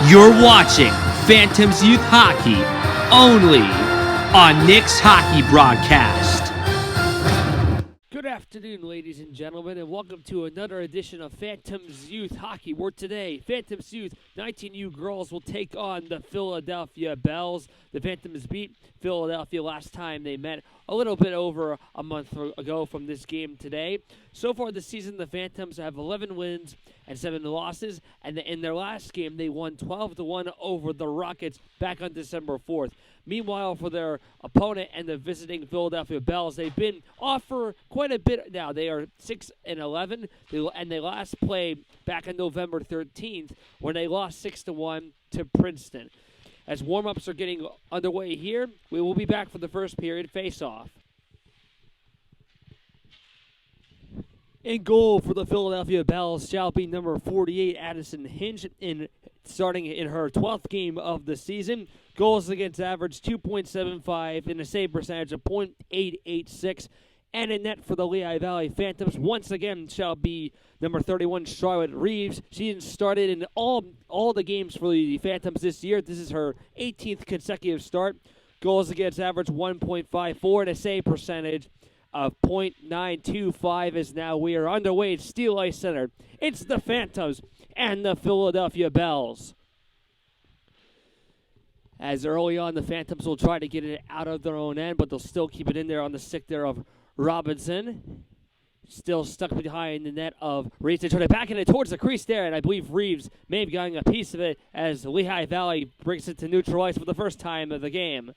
You're watching Phantoms Youth Hockey only on Nick's Hockey Broadcast. Good afternoon, ladies and gentlemen, and welcome to another edition of Phantoms Youth Hockey, where today, Phantoms Youth 19U girls will take on the Philadelphia Bells. The Phantoms beat Philadelphia last time they met a little bit over a month ago from this game today. So far this season, the Phantoms have 11 wins and 7 losses, and in their last game, they won 12-1 over the Rockets back on December 4th. Meanwhile, for their opponent and the visiting Philadelphia Bells, they've been off for quite a bit now. They are 6-11, and they last played back on November 13th when they lost 6-1 to Princeton. As warm-ups are getting underway here, we will be back for the first period face-off. In goal for the Philadelphia Bells shall be number 48, Addison Hinch, starting in her 12th game of the season. Goals against average 2.75 and a save percentage of .886. And in net for the Lehigh Valley Phantoms once again shall be number 31, Charlotte Reeves. She started in all the games for the Phantoms this year. This is her 18th consecutive start. Goals against average 1.54 and a save percentage of .925 as now we are underway at Steel Ice Center. It's the Phantoms and the Philadelphia Bells. As early on, the Phantoms will try to get it out of their own end, but they'll still keep it in there on the stick there of Robinson. Still stuck behind the net of Reeves. They try to back it towards the crease there, and I believe Reeves may have gotten a piece of it as Lehigh Valley brings it to neutral ice for the first time of the game.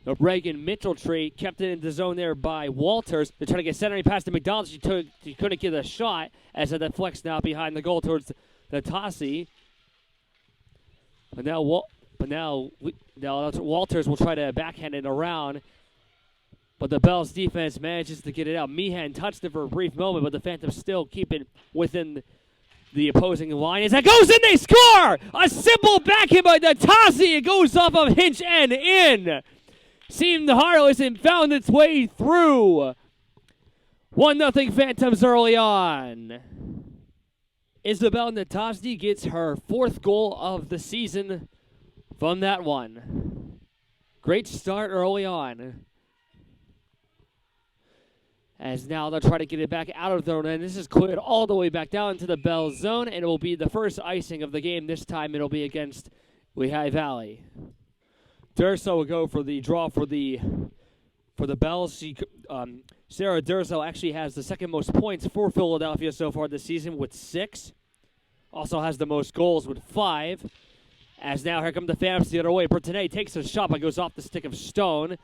The Reagan Mitchell tree kept it in the zone there by Walters. They're trying to get centering past to McDonald. She couldn't get a shot as it deflects now behind the goal towards Natosi. But now Walters will try to backhand it around. But the Bells defense manages to get it out. Meehan touched it for a brief moment, but the Phantoms still keep it within the opposing line. As that goes in, they score! A simple backhand by Natosi. It goes off of Hinch and in. Seemed heartless and found its way through. 1-0 Phantoms early on. Isabella Natosi gets her 4th goal of the season from that one. Great start early on. As now they'll try to get it back out of their own end. This is cleared all the way back down to the Bells zone, and it will be the first icing of the game. This time it'll be against Lehigh Valley. Durso will go for the draw for the Bells. Sarah Durso actually has the second most points for Philadelphia so far this season with 6. Also has the most goals with 5. As now here come the Phantoms the other way. Bertonet takes a shot but goes off the stick of Stone.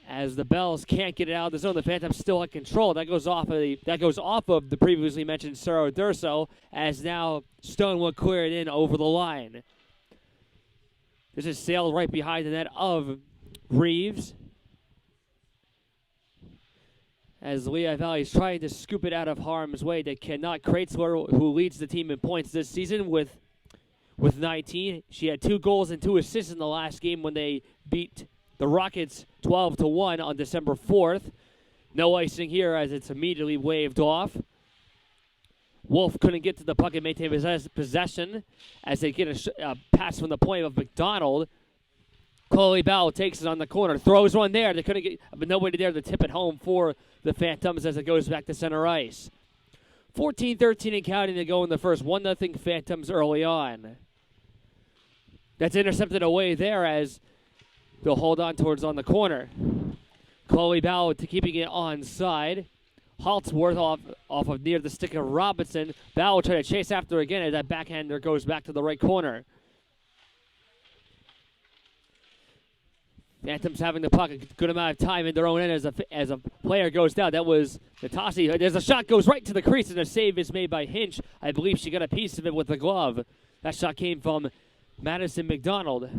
As the Bells can't get it out of the zone, the Phantoms still have control. That goes off of the previously mentioned Sarah Durso. As now Stone will clear it in over the line. This is sailed right behind the net of Reeves. As Lehigh Valley is trying to scoop it out of harm's way, they cannot. Kratzer, who leads the team in points this season with 19. She had 2 goals and 2 assists in the last game when they beat the Rockets 12-1 on December 4th. No icing here as it's immediately waved off. Wolff couldn't get to the puck and maintain possession as they get a pass from the point of McDonald. Chloe Bell takes it on the corner, throws one there. They couldn't get, but nobody there to tip it home for the Phantoms as it goes back to center ice. 14-13 and counting to go in the first. 1-0 Phantoms early on. That's intercepted away there as they'll hold on towards on the corner. Chloe Bell keeping it onside. Holtzworth off of near the stick of Robinson. Bell will try to chase after again as that backhander goes back to the right corner. Phantoms having the puck a good amount of time in their own end as a player goes down. That was Natosi. There's a shot goes right to the crease and a save is made by Hinch. I believe she got a piece of it with the glove. That shot came from Madison Mcdonald.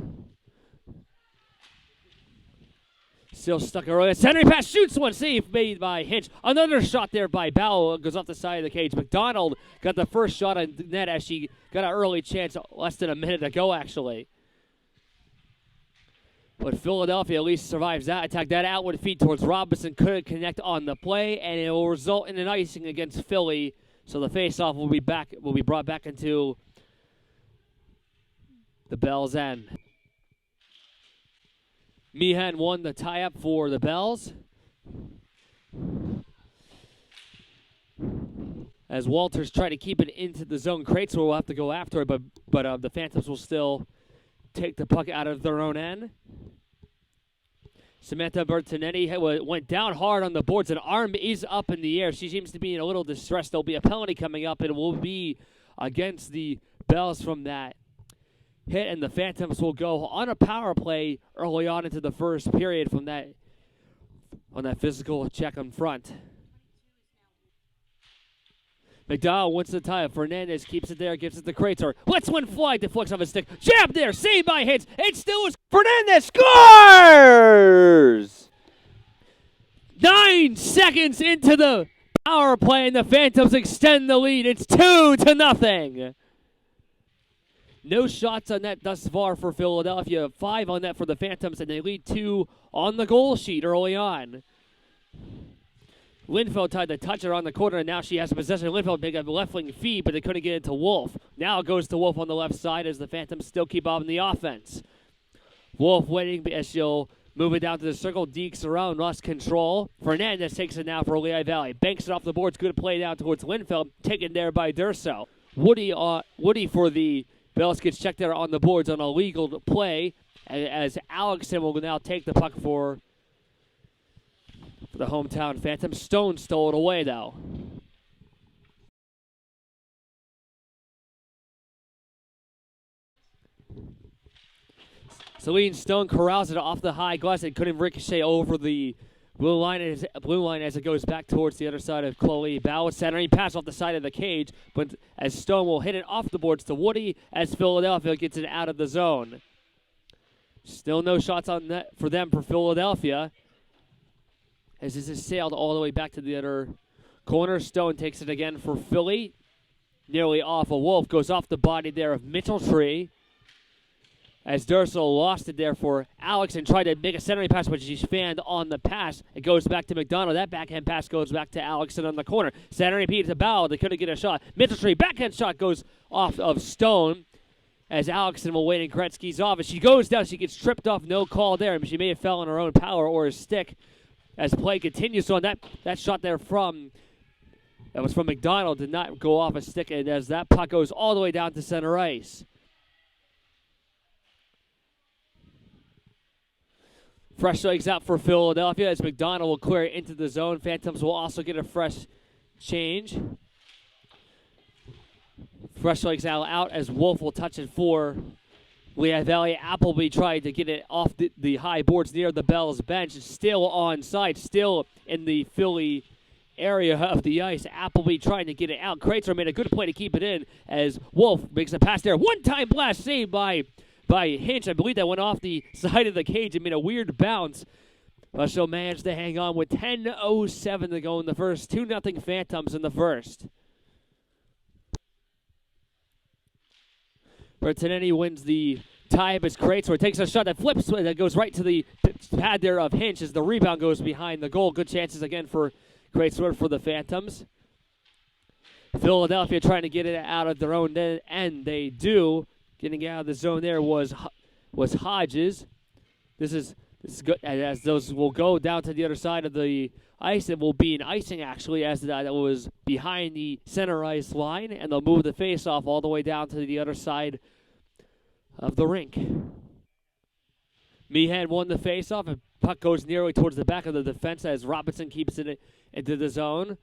Still stuck early. Centering pass shoots one. Save made by Hinch. Another shot there by Bowell. Goes off the side of the cage. McDonald got the first shot on net as she got an early chance less than a minute ago, actually. But Philadelphia at least survives that attack. That outward feed towards Robinson couldn't connect on the play, and it will result in an icing against Philly. So the faceoff will be brought back into the Bells' end. Meehan won the tie-up for the Bells. As Walters try to keep it into the zone, Kratzer will have to go after it, but the Phantoms will still take the puck out of their own end. Samantha Bertinetti went down hard on the boards. An arm is up in the air. She seems to be in a little distress. There'll be a penalty coming up, and it will be against the Bells from that hit, and the Phantoms will go on a power play early on into the first period from that on that physical check in front. McDonald wins the tie. Fernandes keeps it there, gives it to Kratzer. Let's one fly, deflects off his stick. Jab there, saved by Hintz. It still is. Fernandes scores! 9 seconds into the power play, and the Phantoms extend the lead. It's 2-0. No shots on net thus far for Philadelphia. 5 on net for the Phantoms, and they lead 2 on the goal sheet early on. Lindfeld tried to touch her on the corner, and now she has possession. Lindfeld made a left-wing feed, but they couldn't get it to Wolff. Now it goes to Wolff on the left side as the Phantoms still keep on the offense. Wolff waiting as she'll move it down to the circle. Deeks around, lost control. Fernandes takes it now for Lehigh Valley. Banks it off the boards. Good play down towards Lindfeld. Taken there by Durso. Woody for the Bells gets checked there on the boards on a legal play as Alexson will now take the puck for the hometown Phantoms. Stone stole it away, though. Celine Stone corrals it off the high glass and couldn't ricochet over the blue line as it goes back towards the other side of Chloe Bow. Centering pass off the side of the cage, but as Stone will hit it off the boards to Woody as Philadelphia gets it out of the zone. Still no shots on net for them for Philadelphia, as this is sailed all the way back to the other corner. Stone takes it again for Philly. Nearly off a Wolff. Goes off the body there of Mitchell Tree. As Durso lost it there for Alex and tried to make a centering pass, but she's fanned on the pass. It goes back to McDonald. That backhand pass goes back to Alexson on the corner. Centering Pete to Bow. They couldn't get a shot. Mitchell Tree, backhand shot goes off of Stone. As Alexson will wait in Gretzky's office. She goes down. She gets tripped off. No call there. She may have fell on her own power or his stick. As play continues on that shot there that was from McDonald did not go off a stick, and as that puck goes all the way down to center ice. Fresh legs out for Philadelphia as McDonald will clear it into the zone. Phantoms will also get a fresh change. Fresh legs out as Wolff will touch it for Lehigh Valley. Appleby tried to get it off the high boards near the Bells bench. Still on side, still in the Philly area of the ice. Appleby trying to get it out. Kratzer made a good play to keep it in as Wolff makes a pass there. One-time blast saved by Hinch. I believe that went off the side of the cage and made a weird bounce. But she'll manage to hang on with 10:07 to go in the first. 2-0 Phantoms in the first. Bertinetti wins the tie-up as Kratzer takes a shot that flips, that goes right to the pad there of Hinch as the rebound goes behind the goal. Good chances again for Kratzer for the Phantoms. Philadelphia trying to get it out of their own end. They do. Getting out of the zone there was Hodges. This is good, as those will go down to the other side of the ice. It will be an icing, actually, as that was behind the center ice line, and they'll move the face-off all the way down to the other side of the rink. Meehan won the face-off, and puck goes nearly towards the back of the defense as Robinson keeps it into the zone.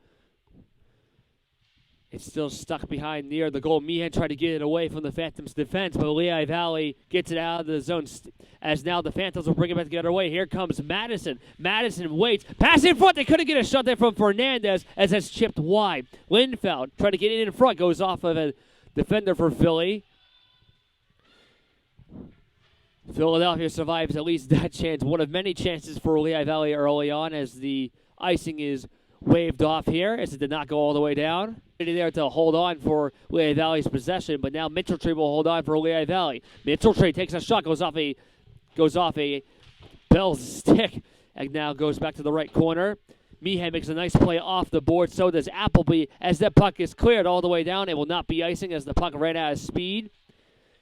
It's still stuck behind near the goal. Meehan tried to get it away from the Phantoms' defense, but Lehigh Valley gets it out of the zone as now the Phantoms will bring it back the other way. Here comes Madison. Madison waits. Pass in front. They couldn't get a shot there from Fernandez as that's chipped wide. Lindfeld tried to get it in front. Goes off of a defender for Philly. Philadelphia survives at least that chance. One of many chances for Lehigh Valley early on as the icing is waved off here as it did not go all the way down. There to hold on for Lehigh Valley's possession, but now Mitchell Tree will hold on for Lehigh Valley. Mitchell Tree takes a shot, goes off a Bell's stick. And now goes back to the right corner. Meehan makes a nice play off the board. So does Appleby. As that puck is cleared all the way down, it will not be icing as the puck ran out of speed.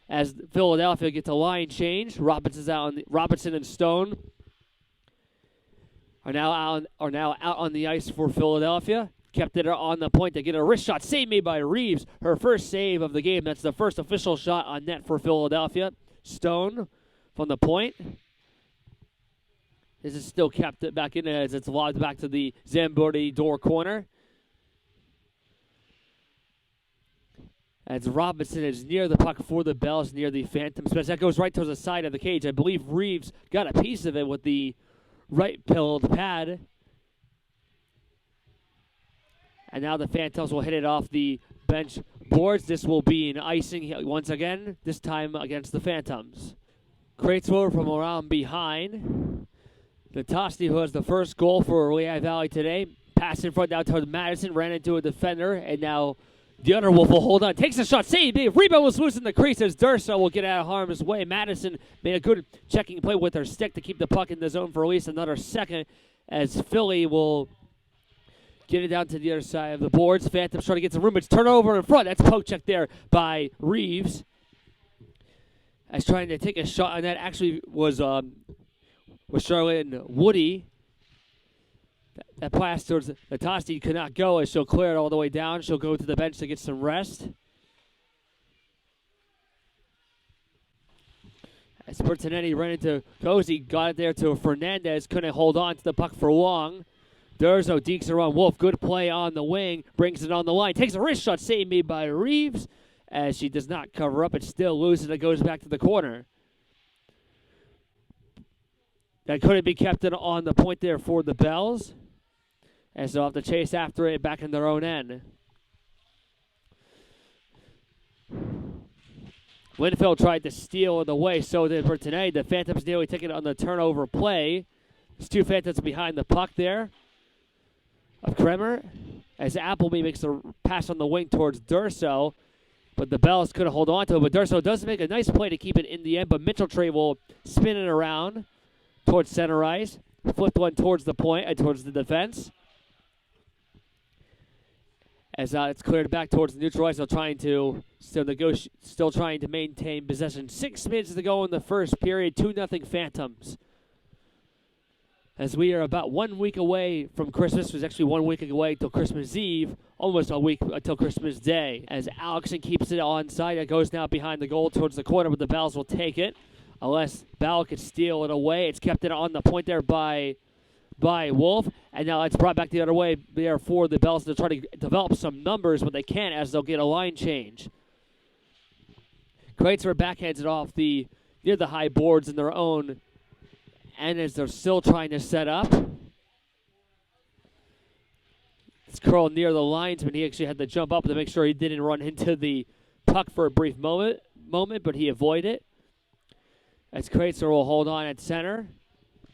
As Philadelphia gets a line change, Robinson and Stone are now out on the ice for Philadelphia. Kept it on the point to get a wrist shot. Save made by Reeves. Her first save of the game. That's the first official shot on net for Philadelphia. Stone from the point. This is still kept back in as it's lobbed back to the Zambotti door corner. As Robinson is near the puck for the Bells, near the Phantoms. But that goes right towards the side of the cage. I believe Reeves got a piece of it with the right-pilled pad. And now the Phantoms will hit it off the bench boards. This will be an icing once again, this time against the Phantoms. Kratzer from around behind. Natosi, who has the first goal for Lehigh Valley today. Pass in front down towards Madison, ran into a defender, and now the other Wolf will hold on. Takes a shot, save. Rebound was loose in the crease as Durso will get out of harm's way. Madison made a good checking play with her stick to keep the puck in the zone for at least another second as Philly will get it down to the other side of the boards. Phantoms trying to get some room. It's turnover in front. That's poke check there by Reeves. As trying to take a shot on that actually was Charlotte Woody. That pass towards Natosi could not go as she'll clear it all the way down. She'll go to the bench to get some rest. As Bertinetti ran into Cozy, got it there to Fernandes. Couldn't hold on to the puck for long. Durso dekes around Wolf. Good play on the wing. Brings it on the line. Takes a wrist shot. Save made by Reeves. As she does not cover up. It's still loose and it goes back to the corner. That couldn't be kept on the point there for the Bells. And so they'll have to chase after it back in their own end. Winfield tried to steal it away, so did Bertinetti. The Phantoms nearly took it on the turnover play. There's two Phantoms behind the puck there of Kremer. As Appleby makes a pass on the wing towards Durso. But the Bells couldn't hold on to it. But Durso does make a nice play to keep it in the end. But Mitchell Trey will spin it around towards center ice. Flipped one towards the point, towards the defense. As it's cleared back towards the neutral ice, they're trying to still trying to maintain possession. 6 minutes to go in the first period. 2-0 Phantoms. As we are about 1 week away from Christmas. It was actually 1 week away until Christmas Eve. Almost a week until Christmas Day. As Alexson keeps it onside. It goes now behind the goal towards the corner, but the Bells will take it. Unless Bell could steal it away. It's kept it on the point there by Wolf, and now it's brought back the other way there for the Bells to try to develop some numbers, but they can't as they'll get a line change. Kratzer backhands it off near the high boards in their own, and as they're still trying to set up. It's curled near the linesman. He actually had to jump up to make sure he didn't run into the puck for a brief moment, but he avoided it. As Kratzer will hold on at center.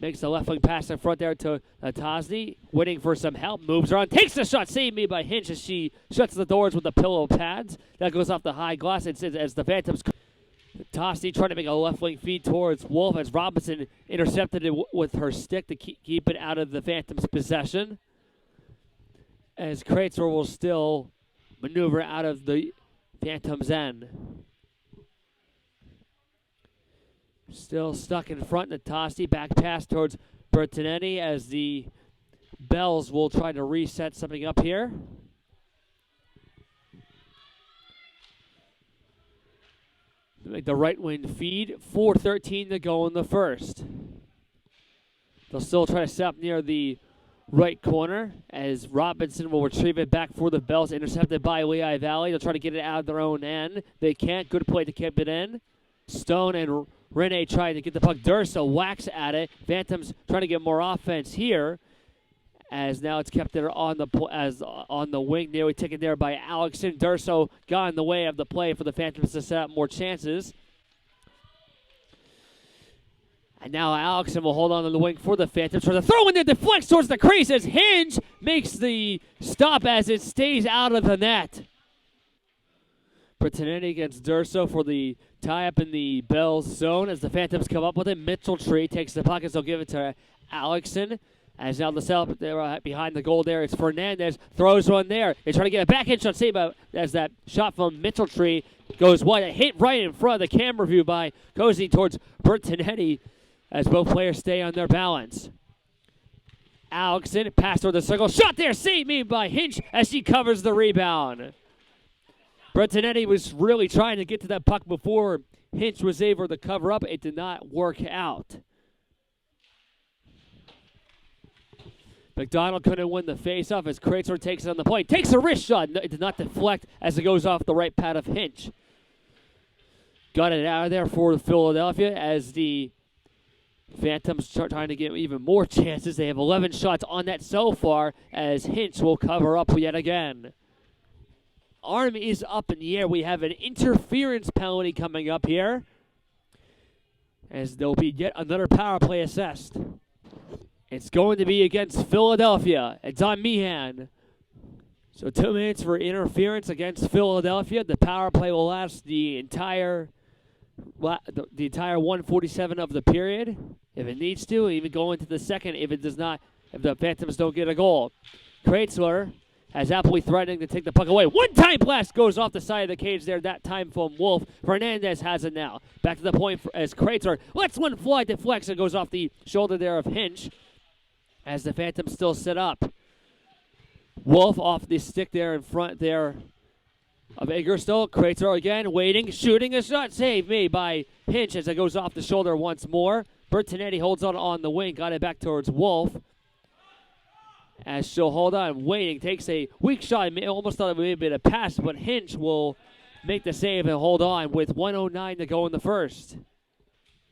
Makes the left wing pass in front there to Natosi. Waiting for some help. Moves around. Takes the shot. Saved me by Hinch as she shuts the doors with the pillow pads. That goes off the high glass. As the Phantoms. Natosi trying to make a left wing feed towards Wolf as Robinson intercepted it with her stick to keep it out of the Phantoms' possession. As Kratzer will still maneuver out of the Phantoms' end. Still stuck in front, Natosi. Back pass towards Bertinetti as the Bells will try to reset something up here. Make the right wing feed. 4:13 to go in the first. They'll still try to set up near the right corner as Robinson will retrieve it back for the Bells. Intercepted by Lehigh Valley. They'll try to get it out of their own end. They can't. Good play to keep it in. Stone and Rene trying to get the puck. Durso whacks at it. Phantoms trying to get more offense here. As now it's kept there on the wing, nearly taken there by Alexson. Durso got in the way of the play for the Phantoms to set up more chances. And now Alexson will hold on to the wing for the Phantoms. For the throw in there, deflects towards the crease as Hinge makes the stop as it stays out of the net. Bertanetti against Durso for the tie-up in the Bells zone as the Phantoms come up with it. Mitchell Tree takes the puck as they'll give it to Alexson. As now the setup there behind the goal there, it's Fernandes, throws one there. They try to get a backhand shot save as that shot from Mitchell Tree goes wide. A hit right in front of the camera view by Cozy towards Bertanetti as both players stay on their balance. Alexson, pass toward the circle, shot there, saved me by Hinch as she covers the rebound. Bertanetti was really trying to get to that puck before Hinch was able to cover up. It did not work out. Mcdonald couldn't win the faceoff as Kratzer takes it on the point. Takes a wrist shot. It did not deflect as it goes off the right pad of Hinch. Got it out of there for Philadelphia as the Phantoms start trying to get even more chances. They have 11 shots on net so far as Hinch will cover up yet again. Arm is up in the air. We have an interference penalty coming up here as there'll be yet another power play assessed. It's going to be against Philadelphia. It's on Meehan. So 2 minutes for interference against Philadelphia. The power play will last the entire 147 of the period. If it needs to, even go into the second if it does not, if the Phantoms don't get a goal. Kratzer has Appley threatening to take the puck away. One-time blast goes off the side of the cage there, that time from Wolff. Fernandez has it now. Back to the point as Kratzer lets one fly, deflects, and goes off the shoulder there of Hinch as the Phantoms still sit up. Wolff off the stick there in front there of Egerstol. Kratzer again, waiting, shooting a shot. Saved made by Hinch as it goes off the shoulder once more. Bertanetti holds on the wing, got it back towards Wolff. As she'll hold on, waiting, takes a weak shot. Almost thought it would have been a pass, but Hinch will make the save and hold on with 1:09 to go in the first.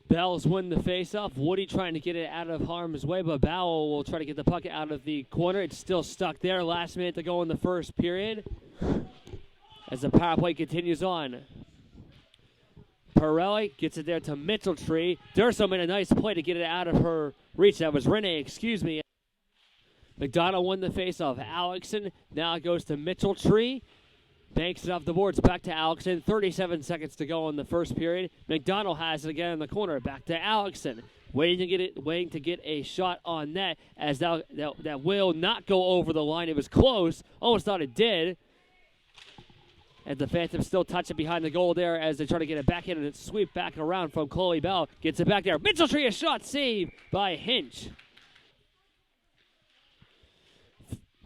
Bells win the faceoff. Woody trying to get it out of harm's way, but Bowell will try to get the puck out of the corner. It's still stuck there. Last minute to go in the first period as the power play continues on. Pirelli gets it there to Mitchell Tree. Durso made a nice play to get it out of her reach. That was Renee, excuse me. McDonald won the faceoff. Alexson now goes to Mitchell Tree. Banks it off the boards. Back to Alexson. 37 seconds to go in the first period. McDonald has it again in the corner. Back to Alexson. Waiting to get a shot on net as that will not go over the line. It was close. Almost thought it did. And the Phantoms still touch it behind the goal there as they try to get it back in and sweep back around from Chloe Bell. Gets it back there. Mitchell Tree, a shot saved by Hinch.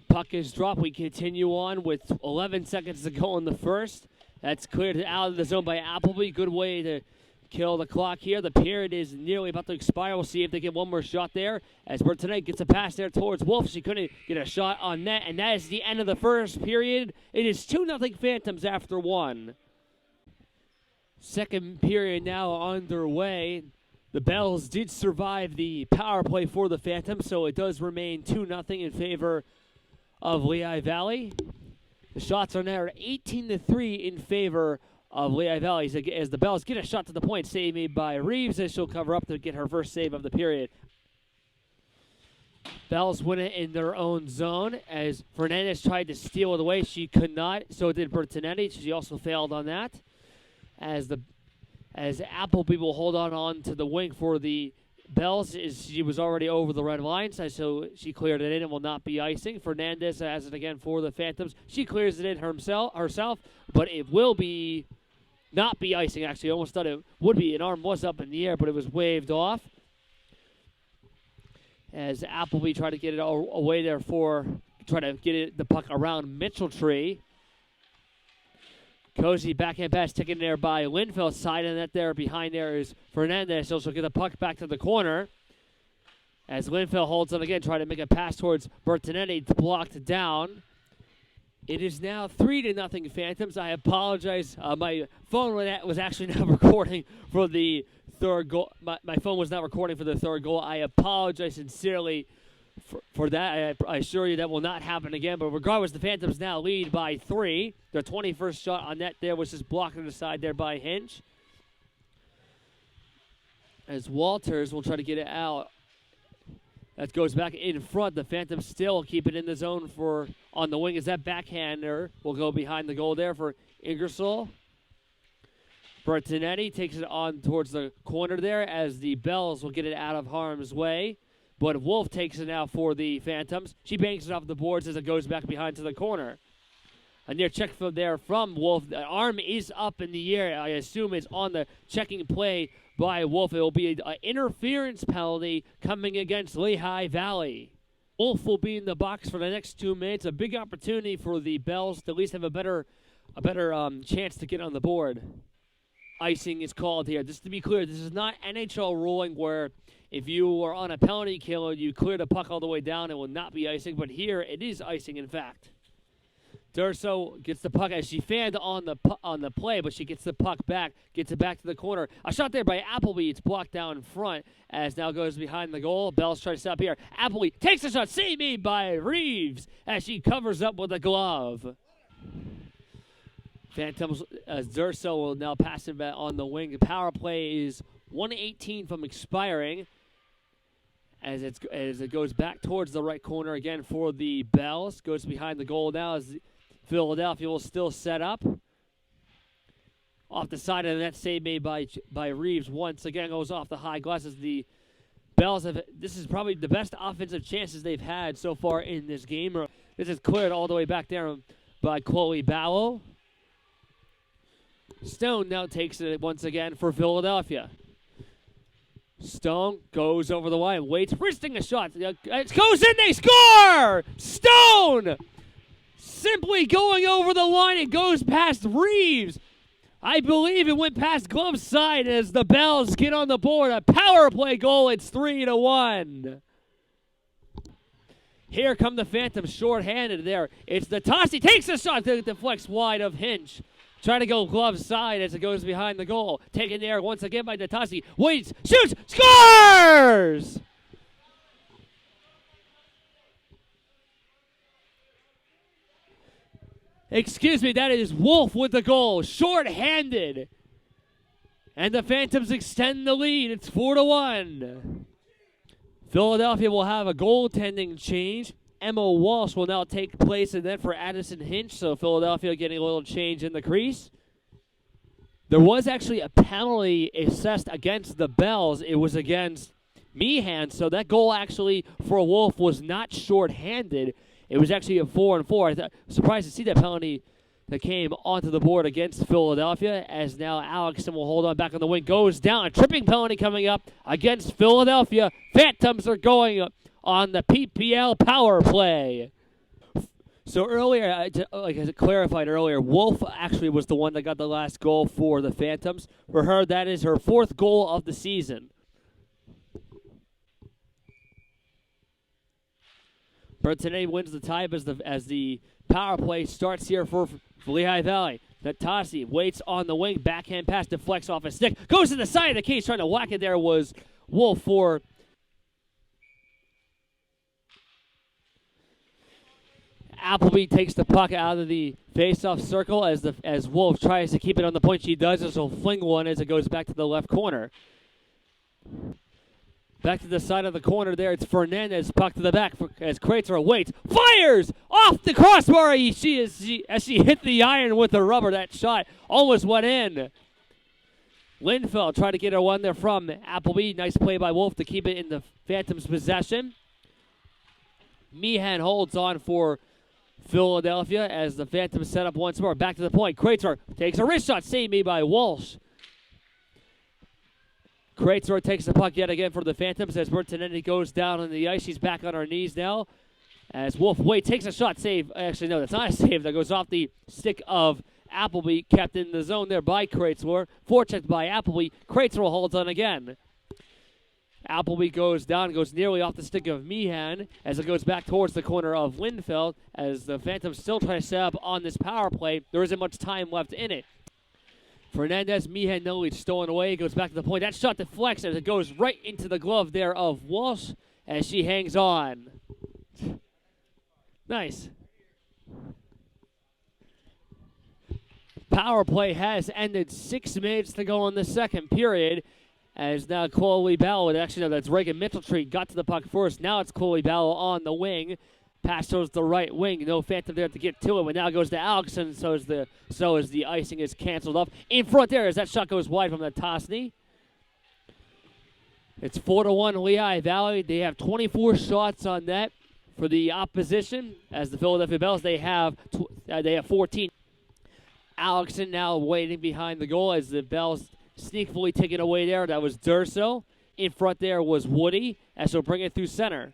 Puck is dropped. We continue on with 11 seconds to go in the first. That's cleared out of the zone by Appleby. Good way to kill the clock here. The period is nearly about to expire. We'll see if they get one more shot there. As Bertanetti gets a pass there towards Wolff. She couldn't get a shot on net, and that is the end of the first period. It is 2-0 Phantoms after one. Second period now underway. The Bells did survive the power play for the Phantoms, so it does remain 2-0 in favor of Lehigh Valley. The shots are now 18-3 in favor of Lehigh Valley as the Bells get a shot to the point, save made by Reeves as she'll cover up to get her first save of the period. Bells win it in their own zone as Fernandez tried to steal it away. She could not, so did Bertanetti. She also failed on that. As Appleby will hold on to the wing for the Bells, she was already over the red line, so she cleared it in and will not be icing. Fernandez has it again for the Phantoms. She clears it in herself, but it will not be icing, actually. I almost thought it would be. An arm was up in the air, but it was waved off. As Appleby tried to get it away there try to get the puck around Mitchell Tree. Cozy backhand pass taken there by Linfield. Side of that there behind there is Fernandez. She'll get the puck back to the corner. As Linfield holds on again, trying to make a pass towards Bertanetti. Blocked down. It is now 3-0 Phantoms. I apologize. My phone was actually not recording for the third goal. My phone was not recording for the third goal. I apologize sincerely for that. I assure you that will not happen again. But regardless, the Phantoms now lead by 3. Their 21st shot on net there was just blocked on the side there by Hinch. As Walters will try to get it out. That goes back in front. The Phantoms still keep it in the zone on the wing as that backhander will go behind the goal there for Ingersoll. Bertinetti takes it on towards the corner there as the Bells will get it out of harm's way. But Wolff takes it now for the Phantoms. She banks it off the boards as it goes back behind to the corner. A near check from there from Wolff. The arm is up in the air. I assume it's on the checking play by Wolff. It will be an interference penalty coming against Lehigh Valley. Wolff will be in the box for the next 2 minutes. A big opportunity for the Bells to at least have a better chance to get on the board. Icing is called here. Just to be clear, this is not NHL ruling where if you are on a penalty kill and you clear the puck all the way down, it will not be icing. But here, it is icing, in fact. Durso gets the puck as she fanned on the play, but she gets the puck back, gets it back to the corner. A shot there by Appleby. It's blocked down in front as now goes behind the goal. Bells try to stop here. Appleby takes a shot, saved made by Reeves as she covers up with a glove. Phantoms, Durso will now pass it back on the wing. The power play is 1:18 from expiring as it goes back towards the right corner again for the Bells. Goes behind the goal now as Philadelphia will still set up. Off the side of the net, save made by Reeves. Once again goes off the high glass as the Bells have. This is probably the best offensive chances they've had so far in this game. This is cleared all the way back there by Chloe Ballo. Stone now takes it once again for Philadelphia. Stone goes over the line, waits, wristing a shot. It goes in, they score! Stone! Simply going over the line, it goes past Reeves. I believe it went past Glove's side as the Bells get on the board. A power play goal, it's 3-1. Here come the Phantoms short-handed there. It's Natosi, takes a shot that deflects wide of Hinch. Trying to go Glove's side as it goes behind the goal. Taken there once again by Natosi. Waits, shoots, scores! Excuse me, that is Wolff with the goal. Short-handed. And the Phantoms extend the lead. It's 4-1. Philadelphia will have a goaltending change. Emma Walsh will now take place, and then for Addison Hinch, so Philadelphia getting a little change in the crease. There was actually a penalty assessed against the Bells. It was against Meehan, so that goal actually for Wolff was not short-handed. It was actually a 4-4. I was surprised to see that penalty that came onto the board against Philadelphia, as now Alexson will hold on back on the wing. Goes down, a tripping penalty coming up against Philadelphia. Phantoms are going up on the PPL power play. So earlier, like I clarified earlier, Wolff actually was the one that got the last goal for the Phantoms. For her, that is her 4th goal of the season. Bertinetti wins the tie as the power play starts here for Lehigh Valley. Natosi waits on the wing, backhand pass, deflects off a stick, goes to the side of the cage, trying to whack it there was Wolff for Appleby takes the puck out of the face-off circle as Wolff tries to keep it on the point. She does, and she'll fling one as it goes back to the left corner. Back to the side of the corner there. It's Fernandez, puck to the back as Kratzer waits, fires off the crossbar. As she hit the iron with the rubber, that shot almost went in. Lindfeld tried to get her one there from Appleby. Nice play by Wolff to keep it in the Phantoms' possession. Meehan holds on for Philadelphia as the Phantoms set up once more. Back to the point. Kratzer takes a wrist shot. Saved me by Walsh. Kratzer takes the puck yet again for the Phantoms as Bertinetti goes down on the ice. She's back on her knees now as Wolff takes a shot. Save. Actually, no, that's not a save. That goes off the stick of Appleby. Kept in the zone there by Kratzer. Forechecked by Appleby. Kratzer holds on again. Appleby goes down, goes nearly off the stick of Meehan as it goes back towards the corner of Lindfeld as the Phantoms still try to set up on this power play. There isn't much time left in it. Fernandez, Meehan, no lead, stolen away, goes back to the point. That shot deflects as it goes right into the glove there of Walsh as she hangs on. Nice. Power play has ended. 6 minutes to go in the second period. As now Chloe Ballo, actually no, that's Reagan Mitchelltree, got to the puck first. Now it's Chloe Ballo on the wing. Pass towards the right wing. No Phantom there to get to it. But now it goes to Alexson. So is the icing is canceled off. In front there as that shot goes wide from Natosi. It's 4-1 Lehigh Valley. They have 24 shots on net for the opposition. As the Philadelphia Bells, they have 14. Alexson now waiting behind the goal as the Bells sneakily take it away there. That was Durso. In front there was Woody as she'll bring it through center.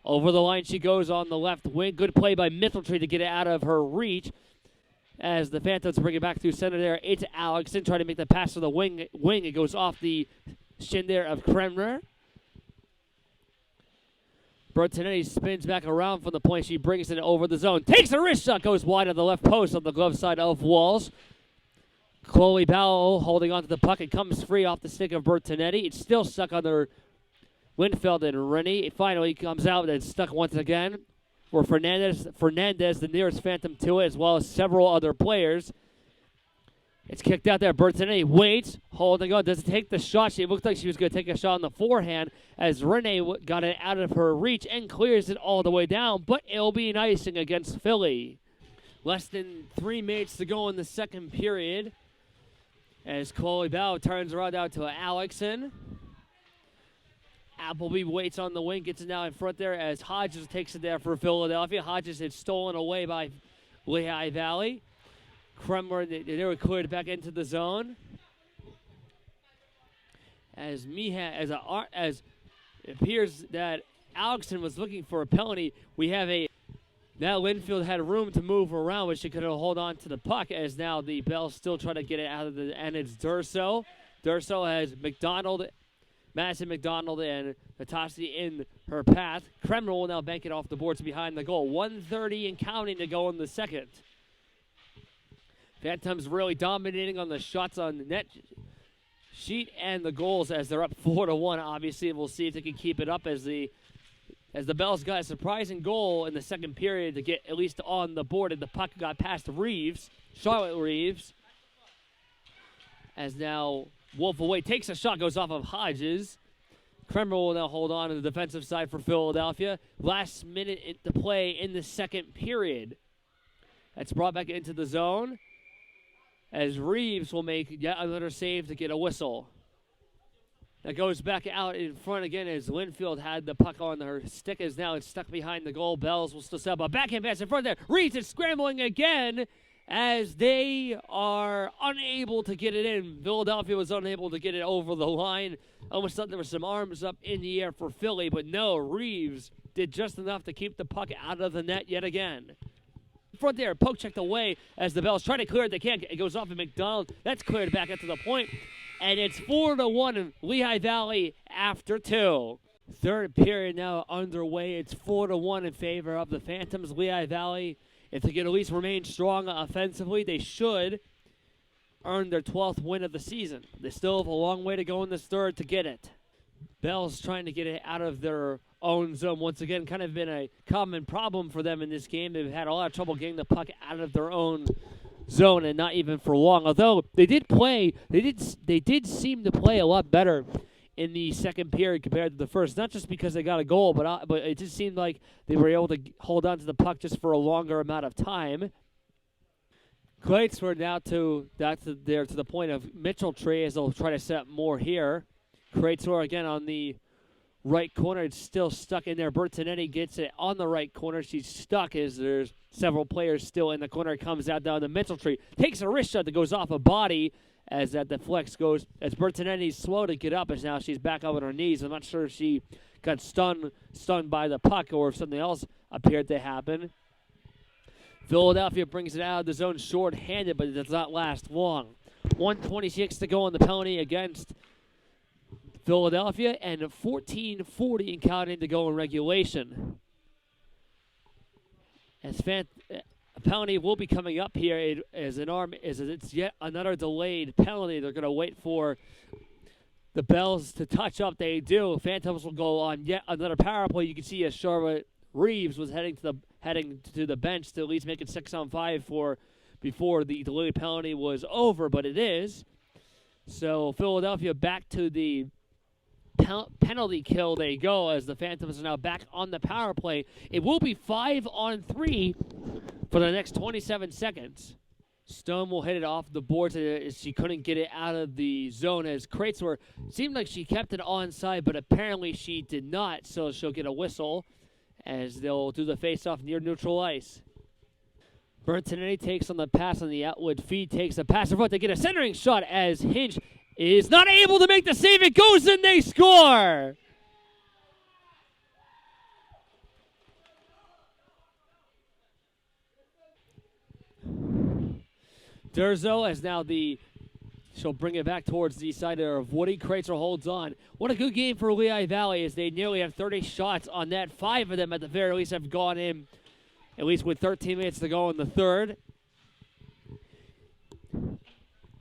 Over the line she goes on the left wing. Good play by Mitcheltree to get it out of her reach. As the Phantoms bring it back through center there, it's Alexson trying to make the pass to the wing. It goes off the shin there of Kremner. Bertonetti spins back around from the point. She brings it over the zone. Takes a wrist shot. Goes wide on the left post on the glove side of Walls. Chloe Bowell holding onto the puck. It comes free off the stick of Bertonetti. It's still stuck under Winfield and Rennie. It finally comes out and stuck once again for Fernandez, the nearest Phantom to it, as well as several other players. It's kicked out there. Bertonetti waits, holding on. Doesn't take the shot. She looked like she was going to take a shot on the forehand as Renee got it out of her reach and clears it all the way down, but it'll be an icing against Philly. Less than 3 minutes to go in the second period as Chloe Bell turns around out to Alexson. Appleby waits on the wing, gets it now in front there as Hodges takes it there for Philadelphia. Hodges is stolen away by Lehigh Valley. Kremmer, they were cleared back into the zone. As it appears that Alexson was looking for a penalty, now Linfield had room to move around, but she couldn't hold on to the puck, as now the Bells still try to get it out of the, and it's Durso. Durso has Madison Mcdonald and Natosi in her path. Kremmer will now bank it off the boards behind the goal. 1:30 and counting to go in the second. Phantoms really dominating on the shots on the net sheet and the goals as they're up 4-1. Obviously, we'll see if they can keep it up as the Bells got a surprising goal in the second period to get at least on the board, and the puck got past Charlotte Reeves. As now Wolff away, takes a shot, goes off of Hodges. Kremmer will now hold on to the defensive side for Philadelphia. Last minute to play in the second period. That's brought back into the zone as Reeves will make yet another save to get a whistle. That goes back out in front again as Linfield had the puck on her stick, as now it's stuck behind the goal. Bells will still set up a backhand pass in front there. Reeves is scrambling again as they are unable to get it in. Philadelphia was unable to get it over the line. Almost thought there were some arms up in the air for Philly, but no, Reeves did just enough to keep the puck out of the net yet again. Front there, poke checked away as the Bells try to clear it. They can't. It goes off of McDonald. That's cleared back up to the point. And it's 4-1 in Lehigh Valley after 2. Third period now underway. It's 4-1 in favor of the Phantoms. Lehigh Valley, if they can at least remain strong offensively, they should earn their 12th win of the season. They still have a long way to go in this third to get it. Bells trying to get it out of their own zone. Once again, kind of been a common problem for them in this game. They've had a lot of trouble getting the puck out of their own zone, and not even for long. Although they did seem to play a lot better in the second period compared to the first. Not just because they got a goal, but it just seemed like they were able to hold on to the puck just for a longer amount of time. Kratzer now to the point of Mitcheltree as they'll try to set up more here. Kratzer again on the right corner. It's still stuck in there. Bertonetti gets it on the right corner. She's stuck as there's several players still in the corner. Comes out down to Mitcheltree. Takes a wrist shot that goes off a body as that deflects goes. As Bertonetti's slow to get up as now she's back up on her knees. I'm not sure if she got stunned by the puck or if something else appeared to happen. Philadelphia brings it out of the zone short-handed, but it does not last long. 1:26 to go on the penalty against Philadelphia, and 14:40 and counting to go in regulation. As a penalty will be coming up here it's yet another delayed penalty. They're going to wait for the Bells to touch up. They do. Phantoms will go on yet another power play. You can see as Charlotte Reeves was heading to the bench to at least make it 6-on-5 before the delayed penalty was over, but it is. So Philadelphia back to the penalty kill they go, as the Phantoms are now back on the power play. It will be 5-on-3 for the next 27 seconds. Stone will hit it off the boards as she couldn't get it out of the zone, as Kratzer seemed like she kept it onside, but apparently she did not, so she'll get a whistle as they'll do the face-off near neutral ice. Bertonetti takes on the pass on the outward feed, takes a pass in front to get a centering shot as Hinch is not able to make the save. It goes in, they score! Durzo as now she'll bring it back towards the side of Woody. Kratzer holds on. What a good game for Lehigh Valley, as they nearly have 30 shots on that. 5 of them at the very least have gone in, at least with 13 minutes to go in the third.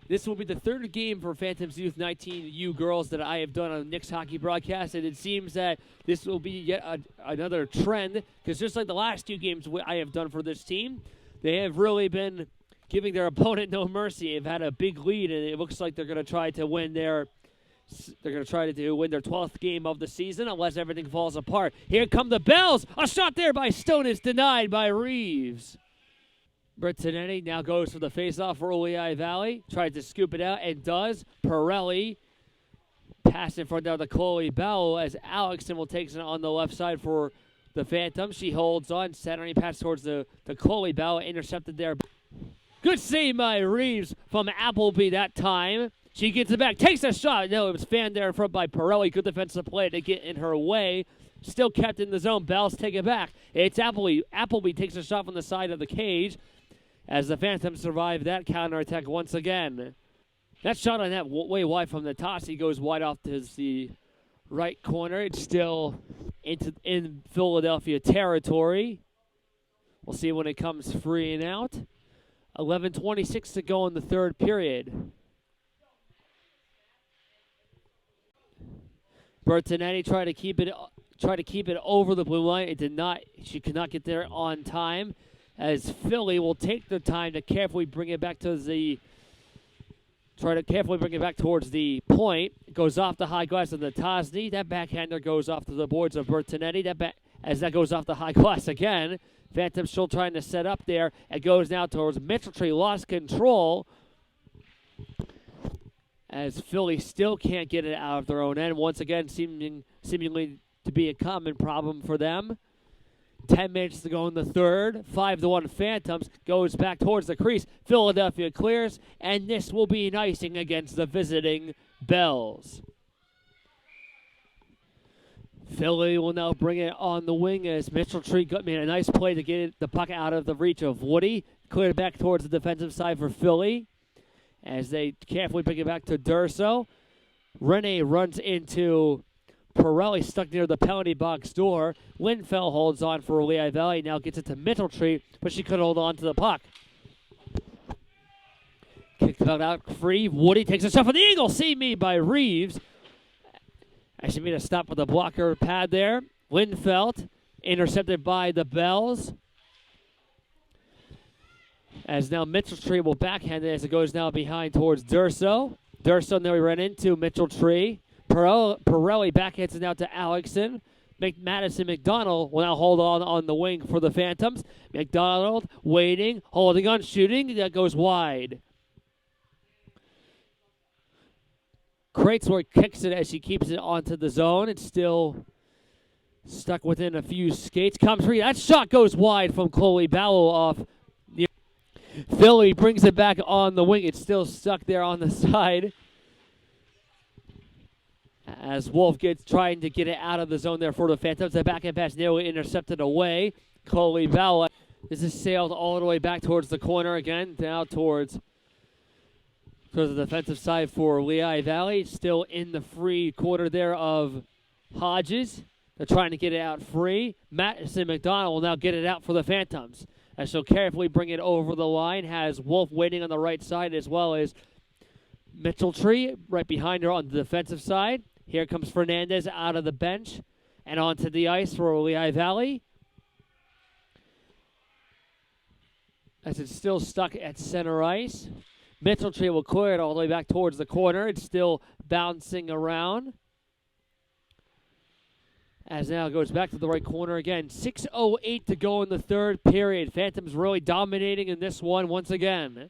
This will be the third game for Phantoms Youth 19U girls that I have done on Nick's Hockey Broadcast, and it seems that this will be yet another trend, because just like the last 2 games I have done for this team, they have really been giving their opponent no mercy. They've had a big lead, and it looks like they're going to try to win their 12th game of the season, unless everything falls apart. Here come the Bells. A shot there by Stone is denied by Reeves. Bertonetti now goes for the faceoff for Lehigh Valley. Tries to scoop it out and does. Pirelli pass in front down to Chloe Bowell as Alex will take it on the left side for the Phantoms. She holds on. Centering pass towards the Chloe Bowell, intercepted there. Good save by Reeves from Appleby that time. She gets it back, takes a shot. No, it was fanned there in front by Pirelli. Good defensive play to get in her way. Still kept in the zone. Bells take it back. It's Appleby. Appleby takes a shot from the side of the cage as the Phantoms survive that counterattack once again. That shot on that way wide from Natosi goes wide off to the right corner. It's still in Philadelphia territory. We'll see when it comes free and out. 11:26 to go in the third period. Bertonetti tried to keep it over the blue line. It did not. She could not get there on time, as Philly will take the time to carefully bring it back towards the point. It goes off the high glass of the Tosny. That backhander goes off to the boards of Bertonetti. As that goes off the high glass again. Phantom still trying to set up there. It goes now towards Mitchelltree. Lost control as Philly still can't get it out of their own end. Once again, seemingly to be a common problem for them. 10 minutes to go in the third. 5-1 Phantoms. Goes back towards the crease. Philadelphia clears, and this will be an icing against the visiting Bells. Philly will now bring it on the wing as Mitchelltree made a nice play to get the puck out of the reach of Woody. Cleared it back towards the defensive side for Philly as they carefully bring it back to Durso. Rene runs into Pirelli, stuck near the penalty box door. Linfeld holds on for Lehigh Valley. Now gets it to Mitchelltree, but she couldn't hold on to the puck. Kicked out free. Woody takes a shot for the Eagle. See me by Reeves. She made a stop with the blocker pad there. Linfeld intercepted by the Bells. As now Mitchelltree will backhand it as it goes now behind towards Durso. Durso now we run into Mitchelltree. Pirelli backhands it out to Alexson. Madison Mcdonald will now hold on the wing for the Phantoms. Mcdonald waiting, holding on, shooting. That goes wide. Kratzer kicks it as she keeps it onto the zone. It's still stuck within a few skates. Comes free. That shot goes wide from Chloe Bowell off. Philly brings it back on the wing. It's still stuck there on the side. As Wolff trying to get it out of the zone there for the Phantoms. The backhand pass nearly intercepted away. Chloe Bowell. This is sailed all the way back towards the corner again. Now towards the defensive side for Lehigh Valley. Still in the free quarter there of Hodges. They're trying to get it out free. Madison Mcdonald will now get it out for the Phantoms. As she'll carefully bring it over the line. Has Wolff waiting on the right side as well as Mitchelltree right behind her on the defensive side. Here comes Fernandez out of the bench and onto the ice for Lehigh Valley. As it's still stuck at center ice. Mitchelltree will clear it all the way back towards the corner. It's still bouncing around. As now it goes back to the right corner again. 6:08 to go in the third period. Phantoms really dominating in this one once again.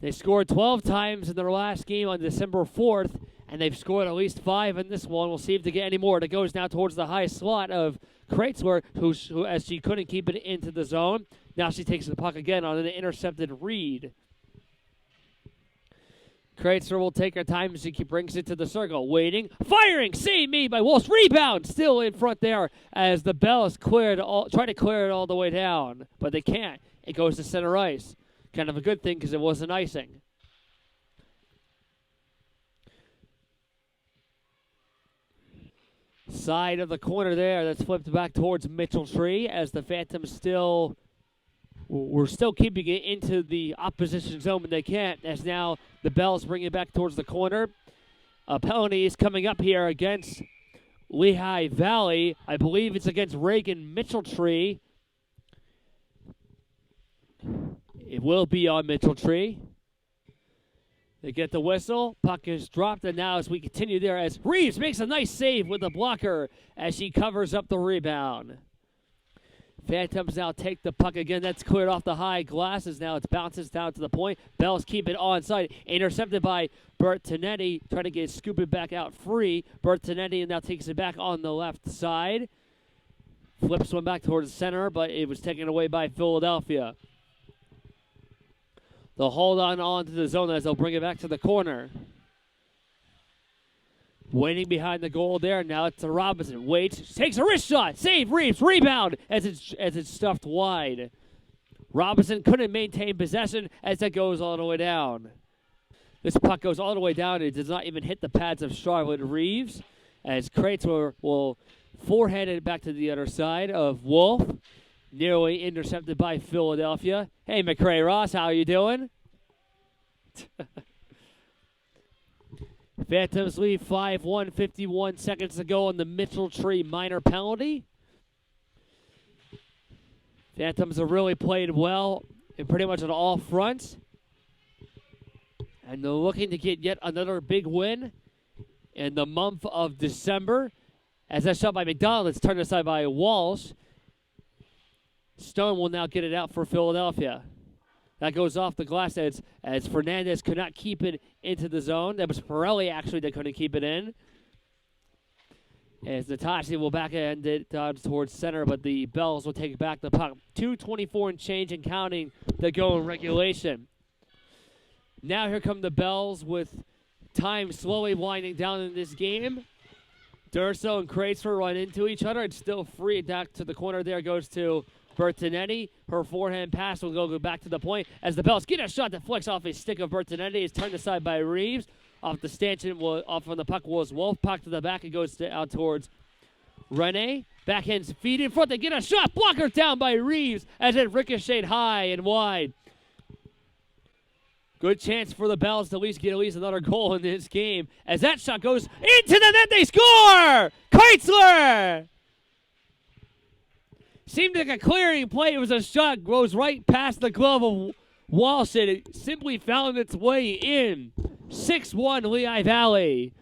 They scored 12 times in their last game on December 4th, and they've scored at least 5 in this one. We'll see if they get any more. It goes now towards the high slot of Kratzer, who as she couldn't keep it into the zone. Now she takes the puck again on an intercepted read. Kratzer will take her time as she brings it to the circle. Waiting, firing, save made by Wolff. Rebound, still in front there as the Bells try to clear it all the way down, but they can't. It goes to center ice. Kind of a good thing because it wasn't icing. Side of the corner there, that's flipped back towards Mitchell Tree as the Phantoms we're still keeping it into the opposition zone, but they can't, as now the Bells bring it back towards the corner. A penalty is coming up here against Lehigh Valley. I believe it's against Reagan Mitchell-Tree. It will be on Mitchell-Tree. They get the whistle. Puck is dropped, and now as we continue there, as Reeves makes a nice save with the blocker as she covers up the rebound. Phantoms now take the puck again. That's cleared off the high glasses. Now it bounces down to the point. Bells keep it onside. Intercepted by Bertinetti. Trying to scoop it back out free. Bertinetti now takes it back on the left side. Flips one back towards the center, but it was taken away by Philadelphia. They'll hold on to the zone as they'll bring it back to the corner. Waiting behind the goal there. Now it's to Robinson. Waits. Takes a wrist shot. Save. Reeves. Rebound as it's stuffed wide. Robinson couldn't maintain possession as that goes all the way down. This puck goes all the way down. It does not even hit the pads of Charlotte Reeves as Kratzer will forehand it back to the other side of Wolff. Nearly intercepted by Philadelphia. Hey, McCray Ross, how are you doing? Phantoms lead 5-1, 51 seconds to go on the Mitchell Tree minor penalty. Phantoms have really played well in pretty much on all fronts. And they're looking to get yet another big win in the month of December. As that shot by McDonald, it's turned aside by Walsh. Stone will now get it out for Philadelphia. That goes off the glass as Fernandes could not keep it into the zone. That was Pirelli, actually, that couldn't keep it in. As Natosi will backhand it towards center, but the Bells will take back the puck. 2:24 and change and counting to go in regulation. Now here come the Bells with time slowly winding down in this game. Durso and Kratzer run into each other. It's still free. Back to the corner there goes to Bertinetti. Her forehand pass will go back to the point as the Bells get a shot that flicks off a stick of Bertinetti. It's turned aside by Reeves. Off the stanchion, off from the puck was Wolff. Puck to the back. It goes out towards Rene. Backhand's feed in front. They get a shot. Blocker down by Reeves as it ricocheted high and wide. Good chance for the Bells to get at least another goal in this game. As that shot goes into the net, they score! Kratzer! Seemed like a clearing play. It was a shot, goes right past the glove of Walsh, and it simply found its way in. 6-1 Lehigh Valley.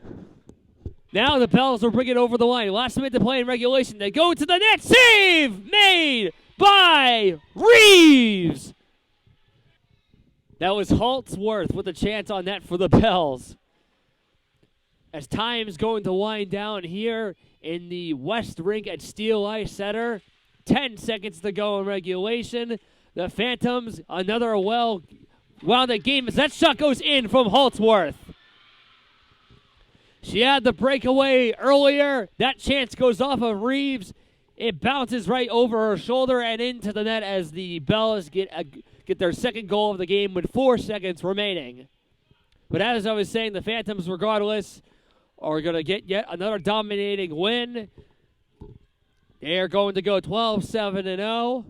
Now the Bells will bring it over the line. Last minute to play in regulation. They go to the net. Save made by Reeves. That was Holtzworth with a chance on net for the Bells. As time's going to wind down here in the West Rink at Steel Ice Center. 10 seconds to go in regulation. The Phantoms, another well-wound game as that shot goes in from Holtzworth. She had the breakaway earlier. That chance goes off of Reeves. It bounces right over her shoulder and into the net as the Bells get their second goal of the game with 4 seconds remaining. But as I was saying, the Phantoms, regardless, are going to get yet another dominating win. They are going to go 12-7-0.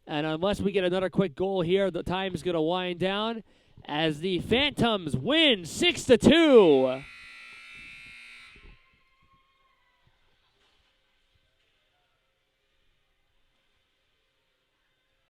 And unless we get another quick goal here, the time is going to wind down as the Phantoms win 6-2.